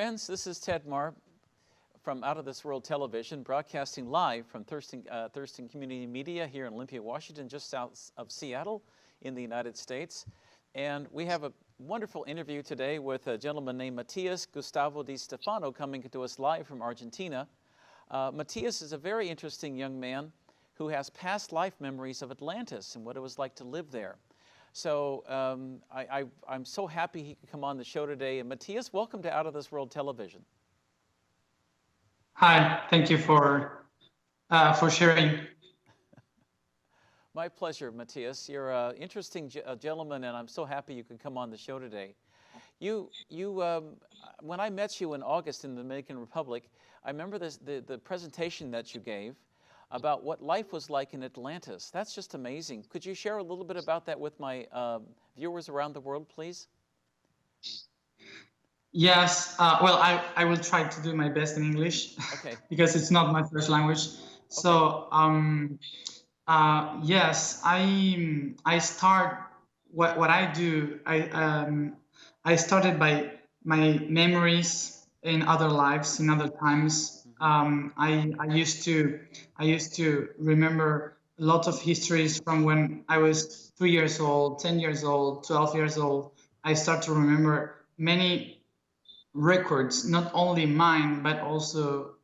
friends, this is Ted Marr from Out of This World Television, broadcasting live from Thurston Community Media here in Olympia, Washington, just south of Seattle in the United States. And we have a wonderful interview today with a gentleman named Matias Gustavo di Stefano coming to us live from Argentina. Matias is a very interesting young man who has past life memories of Atlantis and what it was like to live there. So I'm so happy he could come on the show today. And Matias, welcome to Out of This World Television. Hi, thank you for sharing. My pleasure, Matias. You're an interesting gentleman, and I'm so happy you could come on the show today. When I met you in August in the Dominican Republic, I remember the presentation that you gave about what life was like in Atlantis. That's just amazing. Could you share a little bit about that with my viewers around the world, please? Yes, well, I will try to do my best in English. Okay. Because it's not my first language. Okay. So, yes, I start, what I do, I started by my memories in other lives, in other times. I used to remember a lot of histories from when I was 3 years old, 10 years old, 12 years old. I start to remember many records, not only mine, but also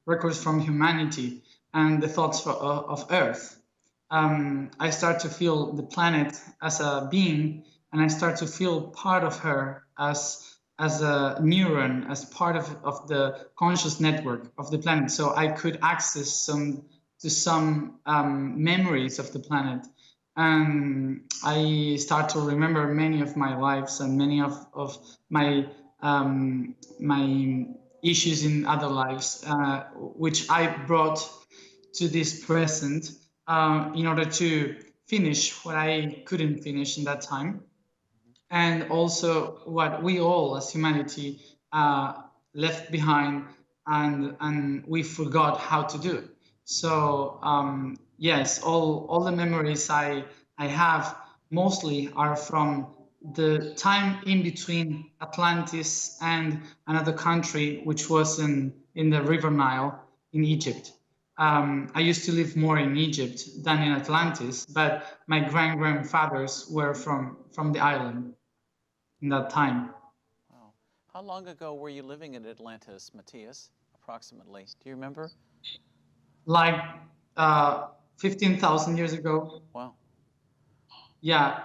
records from humanity and the thoughts of Earth. I start to feel the planet as a being, and I start to feel part of her as a neuron, as part of the conscious network of the planet. So I could access some memories of the planet. And I start to remember many of my lives and many of my my issues in other lives, which I brought to this present in order to finish what I couldn't finish in that time. And also what we all as humanity left behind and we forgot how to do. So yes, all the memories I have mostly are from the time in between Atlantis and another country, which was in the River Nile in Egypt. I used to live more in Egypt than in Atlantis, but my grandfathers were from the island in that time. Wow. How long ago were you living in Atlantis, Matias, approximately? Do you remember? Like 15,000 years ago. Wow. Yeah.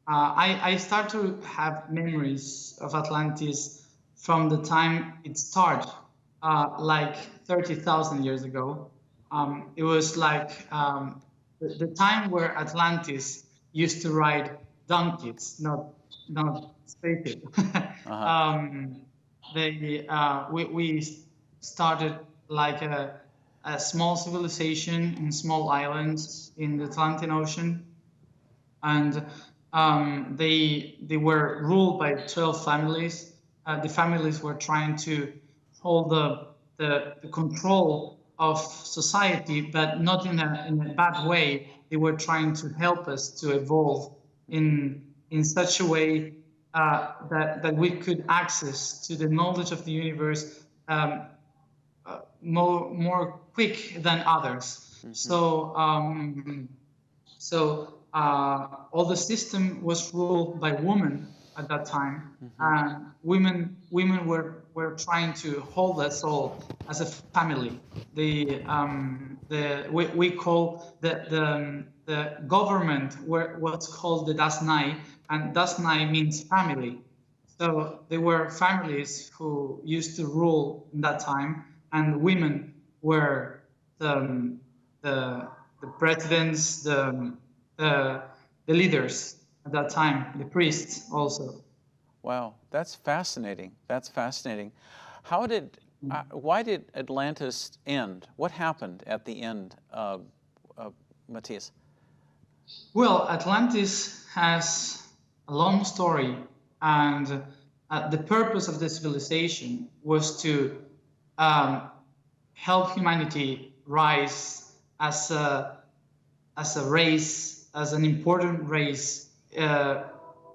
I start to have memories of Atlantis from the time it started, like 30,000 years ago. It was like the time where Atlantis used to ride donkeys, not spaceship. We started like a small civilization in small islands in the Atlantic Ocean. And they were ruled by 12 families. The families were trying to hold the control of society, but not in a bad way. They were trying to help us to evolve in such a way that we could access to the knowledge of the universe more quick than others. Mm-hmm. So all the system was ruled by women at that time, and women were trying to hold us all as a family. We call the government what's called the Dasnai, and Dasnai means family. So there were families who used to rule in that time, and women were the presidents, the leaders at that time, the priests also. Wow, that's fascinating. That's fascinating. Why did Atlantis end? What happened at the end, Matias? Well, Atlantis has a long story, and the purpose of the civilization was to help humanity rise as a race, as an important race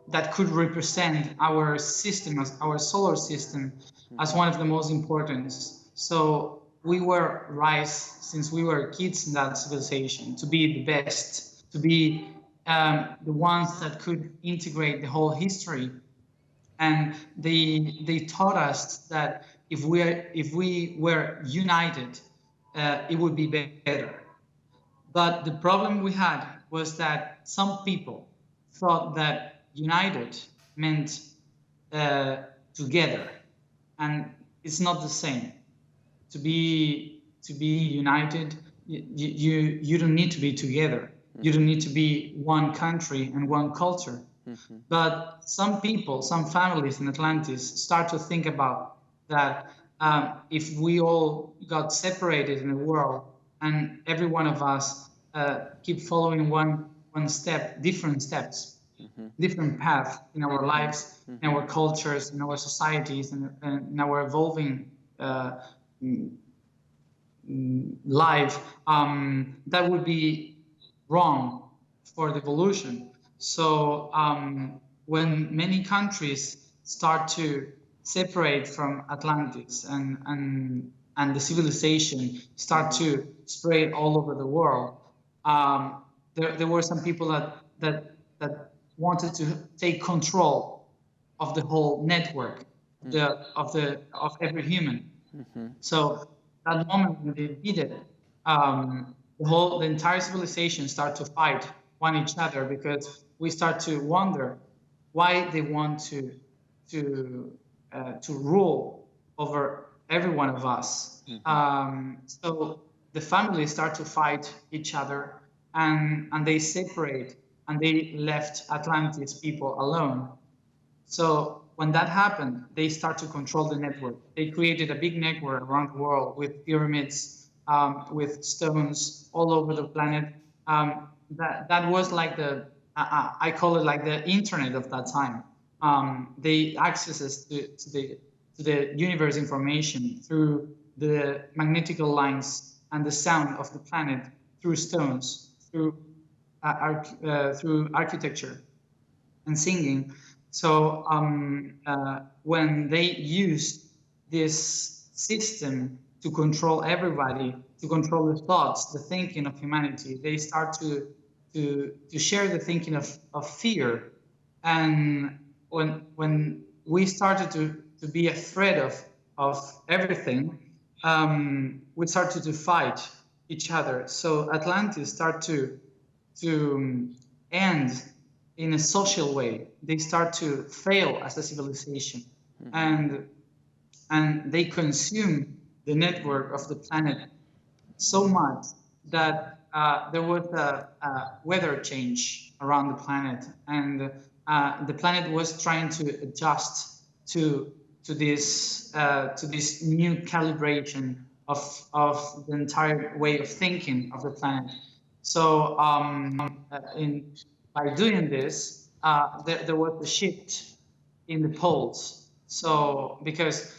that could represent our system, as our solar system, as one of the most important. So we were raised since we were kids in that civilization to be the best, to be the ones that could integrate the whole history. And they taught us that if we were united, it would be better. But the problem we had was that some people thought that united meant together, and it's not the same. To be united, you don't need to be together. You don't need to be one country and one culture. But some people, some families in Atlantis start to think about that if we all got separated in the world and every one of us keep following one step, different steps, different path in our lives, in our cultures, in our societies, and in our evolving life, that would be wrong for the evolution. So when many countries start to separate from Atlantis and the civilization start to spread all over the world, there were some people that wanted to take control of the whole network, of every human. So that moment when they did it, the entire civilization start to fight one each other, because we start to wonder why they want to rule over every one of us. So the families start to fight each other, and they separate, and they left Atlantis people alone. So when that happened, they start to control the network. They created a big network around the world with pyramids, with stones all over the planet. That was like I call it like the internet of that time. They accesses to the universe information through the magnetical lines and the sound of the planet, through stones, through architecture and singing. So when they used this system to control everybody, to control the thoughts, the thinking of humanity, they start to share the thinking of fear. And when we started to be afraid of everything, we started to fight each other. So Atlantis started to end in a social way. They start to fail as a civilization, and they consume the network of the planet so much that there was a weather change around the planet, and the planet was trying to adjust to this new calibration of the entire way of thinking of the planet. So by doing this, there was a shift in the poles. So because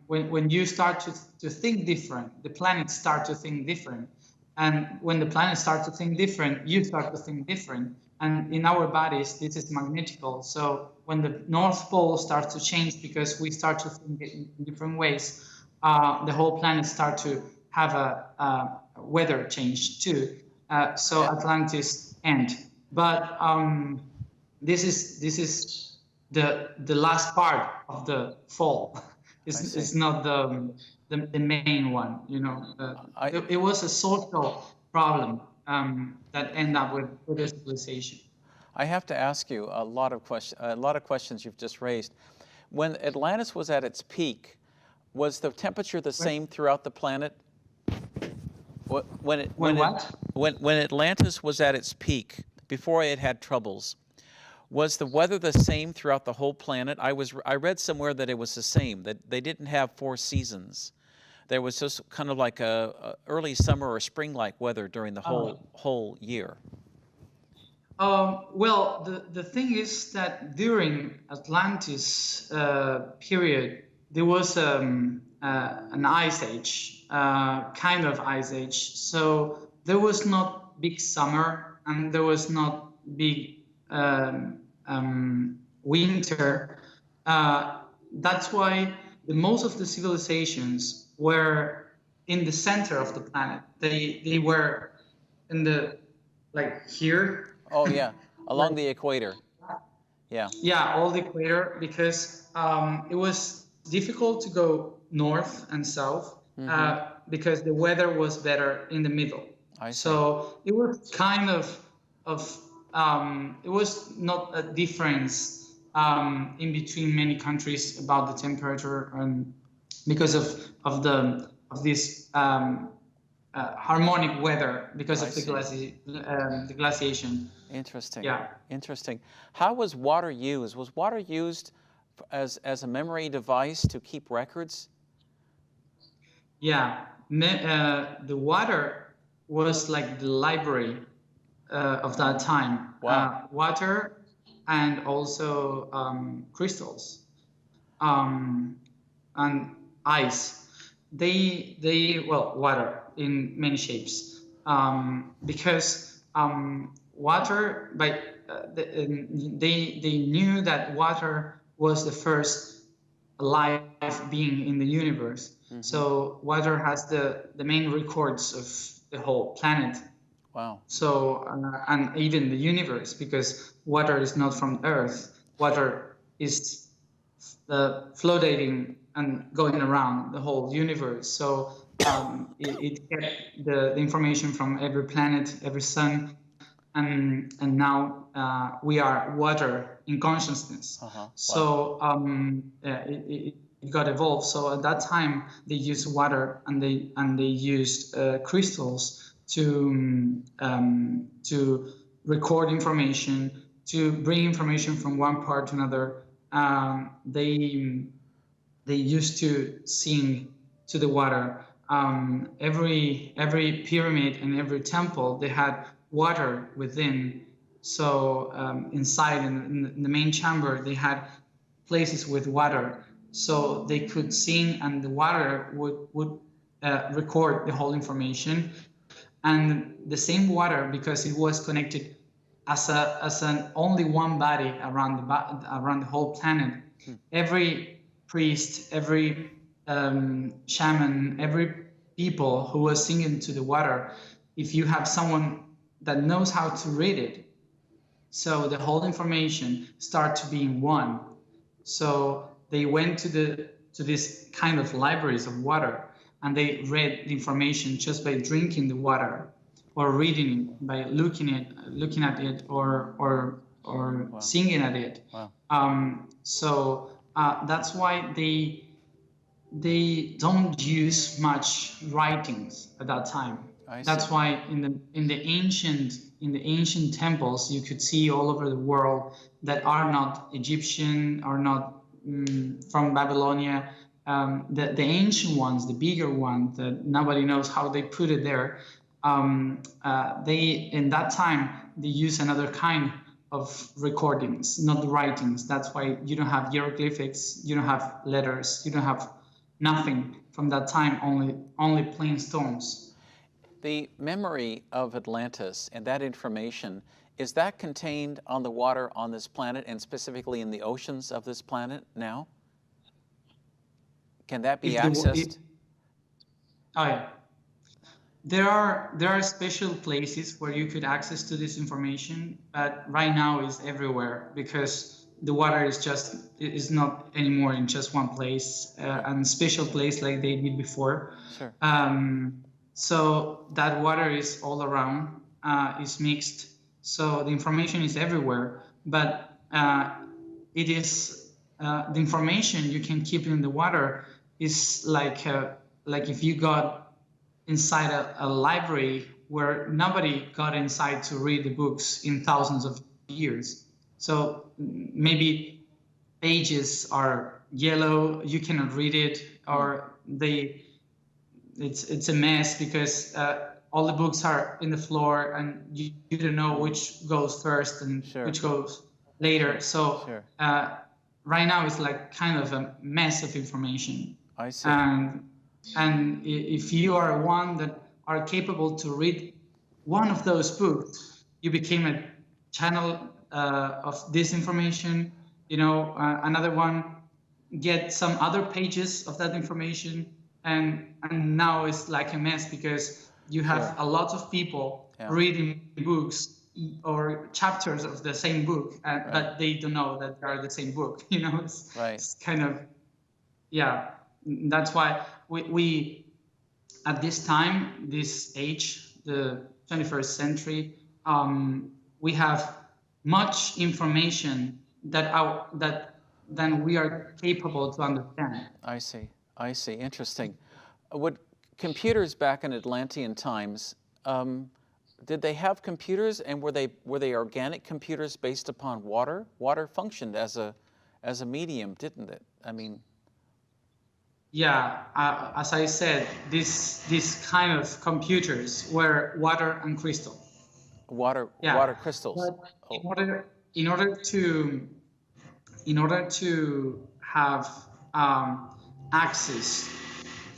when you start to think different, the planets start to think different. And when the planets start to think different, you start to think different. And in our bodies, this is magnetical. So when the North Pole starts to change because we start to think in different ways, the whole planet starts to have a weather change too. So Atlantis end. But this is the last part of the fall. It's not the main one. You know, it was a social problem that ended up with the civilization. I have to ask you a lot of questions you've just raised. When Atlantis was at its peak, was the temperature the same throughout the planet? When Atlantis was at its peak, before it had troubles, was the weather the same throughout the whole planet? I read somewhere that it was the same, that they didn't have 4 seasons. There was just kind of like a early summer or spring-like weather during the whole year. Well, the thing is that during Atlantis period, there was an ice age, kind of ice age. So there was not big summer, and there was not big winter. That's why most of the civilizations were in the center of the planet. They were in the, like, here. Oh yeah, along Like, the equator. Yeah. yeah, all the equator, because it was difficult to go north and south because the weather was better in the middle. I see. So it was kind of it was not a difference in between many countries about the temperature, and because of this harmonic weather, because of the the glaciation. Interesting. Yeah. Interesting. How was water used? Was water used as a memory device to keep records? Yeah. The water was like the library of that time. Wow. Water and also crystals and ice. Well, water in many shapes, because water, they knew that water was the first life being in the universe. So water has the main records of the whole planet. Wow. So and even the universe, because water is not from Earth. Water is floating and going around the whole universe. So it get the information from every planet, every sun, and now we are water in consciousness. Wow. So it got evolved. So at that time they used water, and they used crystals to record information, to bring information from one part to another. They used to sing to the water. Every pyramid and every temple, they had water within. So inside in the main chamber, they had places with water, so they could sing, and the water would record the whole information. And the same water, because it was connected as an only one body around the whole planet. Every priest, every shaman, every people who was singing to the water, if you have someone that knows how to read it, so the whole information start to be in one. So they went to this kind of libraries of water, and they read the information just by drinking the water, or reading it, by looking at it, or Wow. singing at it. Wow. So that's why they don't use much writings at that time. That's why in the ancient temples, you could see all over the world that are not Egyptian, are not from Babylonia. The ancient ones, the bigger ones that nobody knows how they put it there. They, in that time, they use another kind of recordings, not the writings. That's why you don't have hieroglyphics, you don't have letters, you don't have nothing from that time, only plain stones. The memory of Atlantis and that information, is that contained on the water on this planet, and specifically in the oceans of this planet now? Can that be accessed? Oh yeah. There are special places where you could access to this information, but right now it's everywhere, because the water is not anymore in just one place, and special place like they did before. Sure. So that water is all around, is mixed. So the information is everywhere, but it is the information you can keep in the water is like if you got inside a library where nobody got inside to read the books in thousands of years. So maybe pages are yellow, you cannot read it, or it's a mess because all the books are in the floor, and you don't know which goes first and which goes later. So right now it's like kind of a mess of information. I see. And if you are one that are capable to read one of those books, you became a channel of this information, another one get some other pages of that information, and now it's like a mess because you have a lot of people reading books or chapters of the same book, but they don't know that they are the same book. It's kind of, that's why we at this time, this age, the 21st century, we have much information than we are capable to understand. I see. Interesting. Would computers back in Atlantean times, did they have computers, and were they organic computers based upon water? Water functioned as a medium, didn't it? I mean. Yeah, as I said, these kind of computers were water and crystal. Water crystals. But in order to have access.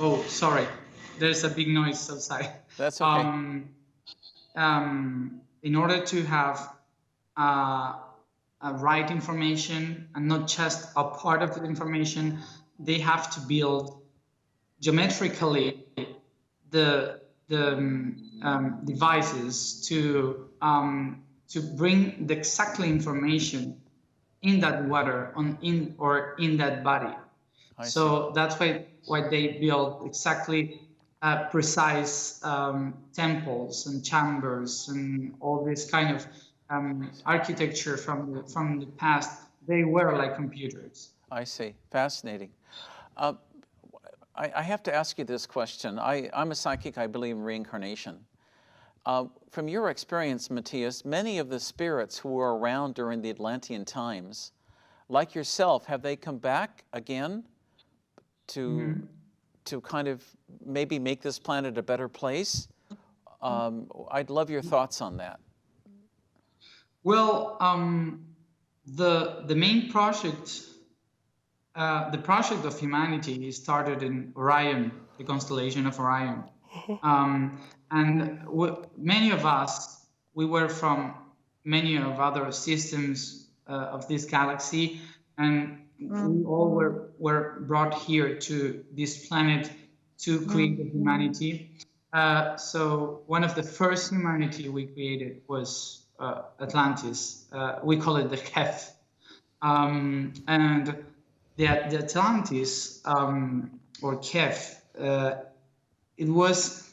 Oh, sorry, there's a big noise outside. That's okay. In order to have right information and not just a part of the information, they have to build geometrically the devices to bring the exact information in that water in that body. So that's why they build exactly precise temples and chambers and all this kind of architecture from the past. They were like computers. I see. Fascinating. I have to ask you this question. I'm a psychic. I believe in reincarnation. From your experience, Matias, many of the spirits who were around during the Atlantean times, like yourself, have they come back again to kind of maybe make this planet a better place? I'd love your thoughts on that. Well, the main project, the project of humanity started in Orion, the constellation of Orion. And many of us, we were from many of other systems of this galaxy, and we all were brought here to this planet to create the humanity. So one of the first humanity we created was Atlantis. We call it the Kef. And the Atlantis, or Kef, it was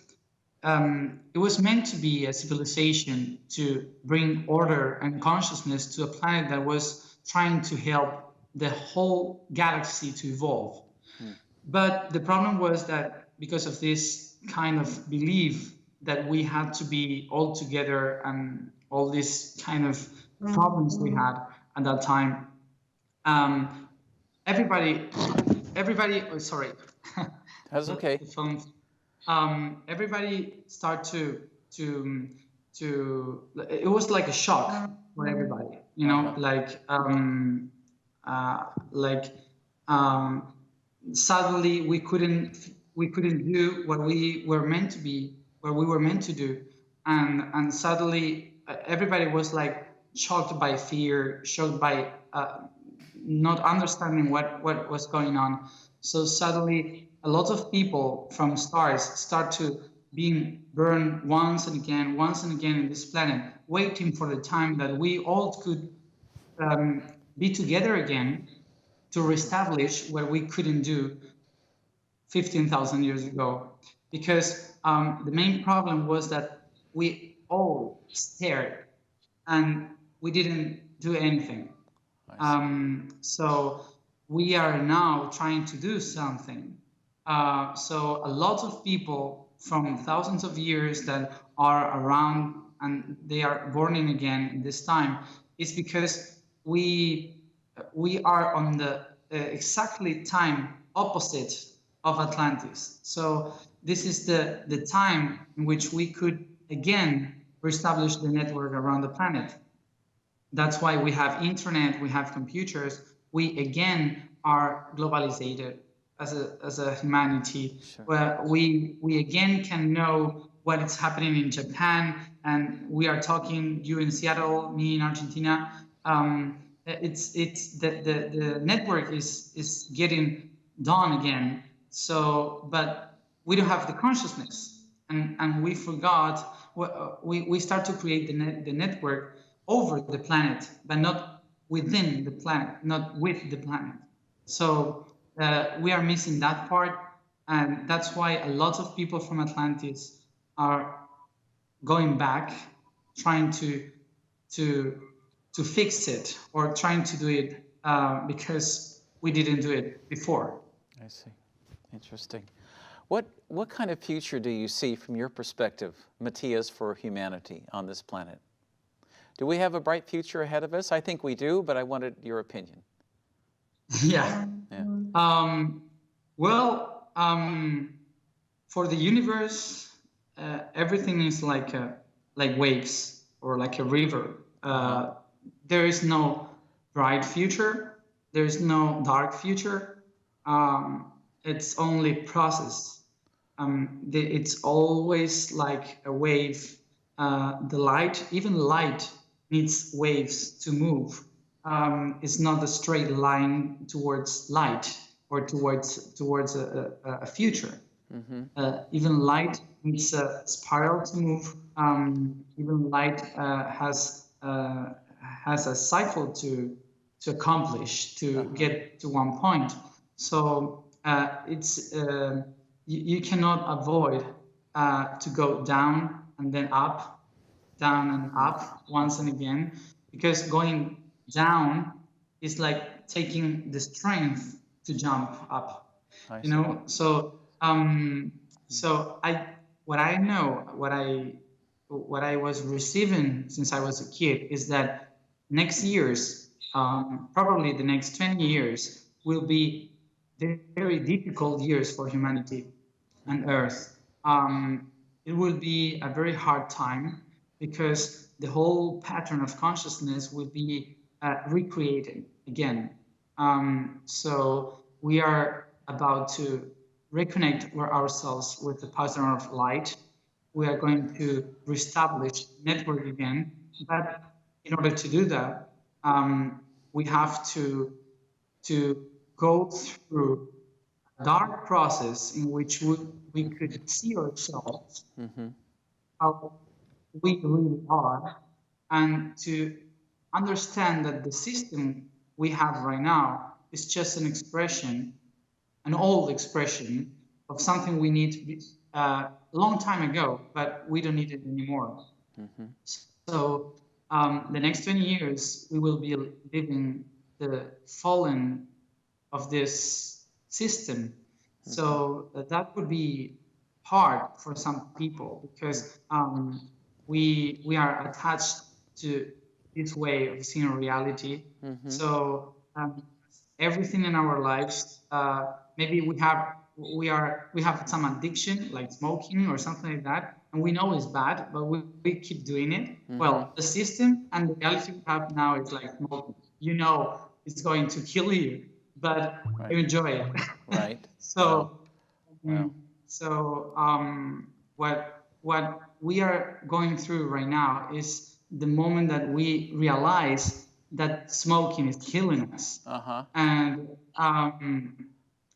meant to be a civilization to bring order and consciousness to a planet that was trying to help the whole galaxy to evolve. But the problem was that because of this kind of belief that we had to be all together and all these kind of problems we had at that time, everybody, oh, sorry. That's okay. The phone. Everybody started to it was like a shock for everybody, suddenly we couldn't do what we were meant to be, what we were meant to do, and suddenly everybody was like shocked by fear, shocked by not understanding what was going on. So suddenly a lot of people from stars start to being burned once and again in this planet, waiting for the time that we all could be together again to reestablish what we couldn't do 15,000 years ago. Because the main problem was that we all stared and we didn't do anything. So we are now trying to do something. So a lot of people from thousands of years that are around and they are burning again in this time is because we are on the exactly time opposite of Atlantis. So this is the time in which we could again reestablish the network around the planet. That's why we have internet, we have computers, we again are globalized as a humanity, where we again can know what is happening in Japan, and we are talking, you in Seattle, me in Argentina, it's the network is getting done again. So, but we don't have the consciousness, and we forgot. We start to create the network over the planet, but not within the planet, not with the planet. So we are missing that part, and that's why a lot of people from Atlantis are going back, trying to to fix it or trying to do it because we didn't do it before. I see. Interesting. What kind of future do you see from your perspective, Matias, for humanity on this planet? Do we have a bright future ahead of us? I think we do, but I wanted your opinion. Yeah. Well, for the universe, everything is like waves or like a river. There is no bright future. There is no dark future. It's only process. It's always like a wave. The light, even light, needs waves to move. It's not a straight line towards light or towards a future. Even light needs a spiral to move. Even light has a cycle to accomplish to get to one point. So it's you cannot avoid to go down and then up, down and up once and again, because going down is like taking the strength to jump up. You know, so what I know, what I was receiving since I was a kid is that next years, probably the next 20 years, will be very difficult years for humanity and Earth. It will be a very hard time because the whole pattern of consciousness will be recreated again. So we are about to reconnect ourselves with the pattern of light. We are going to reestablish network again. But in order to do that, we have to go through a dark process in which we could see ourselves, how we really are, and to understand that the system we have right now is just an expression, an old expression of something we need a long time ago, but we don't need it anymore. So the next 20 years, we will be living the fallen of this system. So that would be hard for some people because we are attached to this way of seeing reality. So everything in our lives, maybe we have some addiction like smoking or something like that, and we know it's bad, but we keep doing it. Well, the system and the reality we have now is like smoking. You know it's going to kill you, but you enjoy it. Right. So, what we are going through right now is the moment that we realize that smoking is killing us, and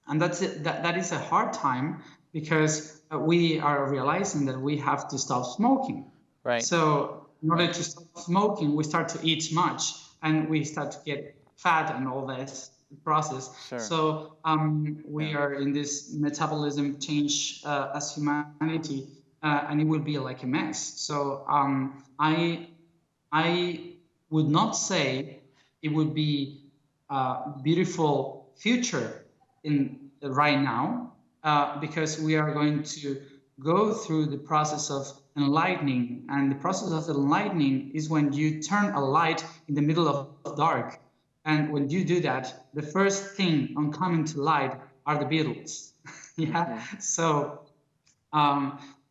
that's it. That is a hard time because we are realizing that we have to stop smoking. Right. So in order to stop smoking, we start to eat much, and we start to get fat and all that process. Sure. So we are in this metabolism change as humanity, and it will be like a mess. So I would not say it would be a beautiful future in right now, because we are going to go through the process of enlightening, and the process of enlightening is when you turn a light in the middle of dark. And when you do that, the first thing on coming to light are the Beatles. So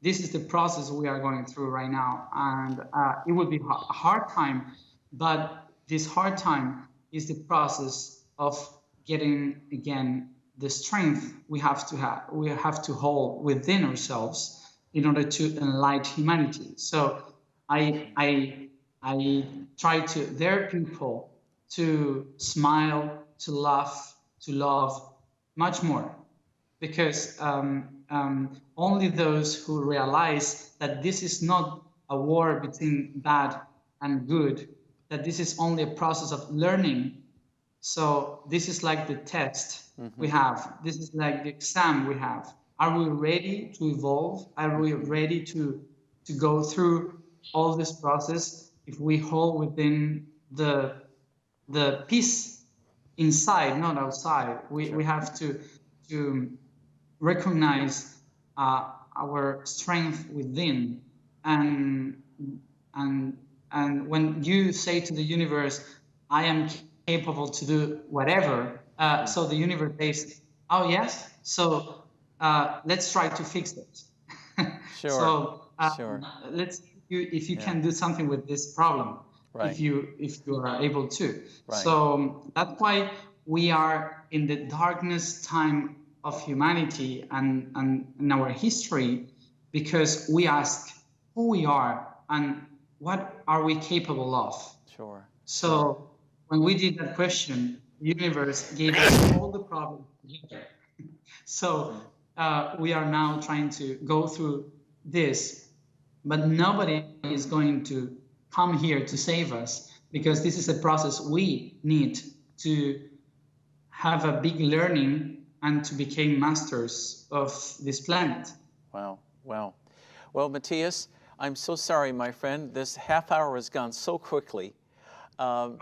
this is the process we are going through right now, and it will be a hard time, but this hard time is the process of getting again the strength we have to hold within ourselves in order to enlighten humanity. So I I try to dare people to smile, to laugh, to love much more, because only those who realize that this is not a war between bad and good, that this is only a process of learning. So this is like the test we have. This is like the exam we have. Are we ready to evolve? Are we ready to go through all this process if we hold within the peace inside, not outside? We have to recognize our strength within, and and when you say to the universe, I am capable to do whatever, so the universe says, oh yes, so let's try to fix it. Sure. So Sure. let's see if you Yeah. can do something with this problem. Right. if you are able to. Right. So that's why we are in the darkness time of humanity and in our history, because we ask who we are and what are we capable of. Sure. So when we did that question, the universe gave us all the problems together. So we are now trying to go through this, but nobody is going to come here to save us, because this is a process we need to have a big learning and to become masters of this planet. Wow. Wow. Well, Matias, I'm so sorry, my friend. This half hour has gone so quickly. And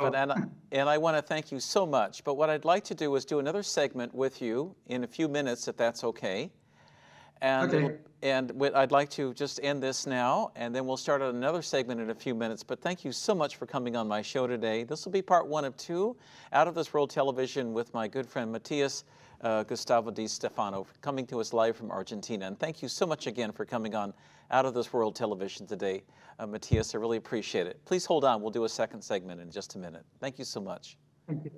I want to thank you so much. But what I'd like to do is do another segment with you in a few minutes, if that's okay. And, Okay. I'd like to just end this now, and then we'll start on another segment in a few minutes. But thank you so much for coming on my show today. This will be part 1 of 2 Out of This World Television with my good friend Matias Gustavo Di Stefano, coming to us live from Argentina. And thank you so much again for coming on Out of This World Television today, Matias. I really appreciate it. Please hold on. We'll do a second segment in just a minute. Thank you so much. Thank you.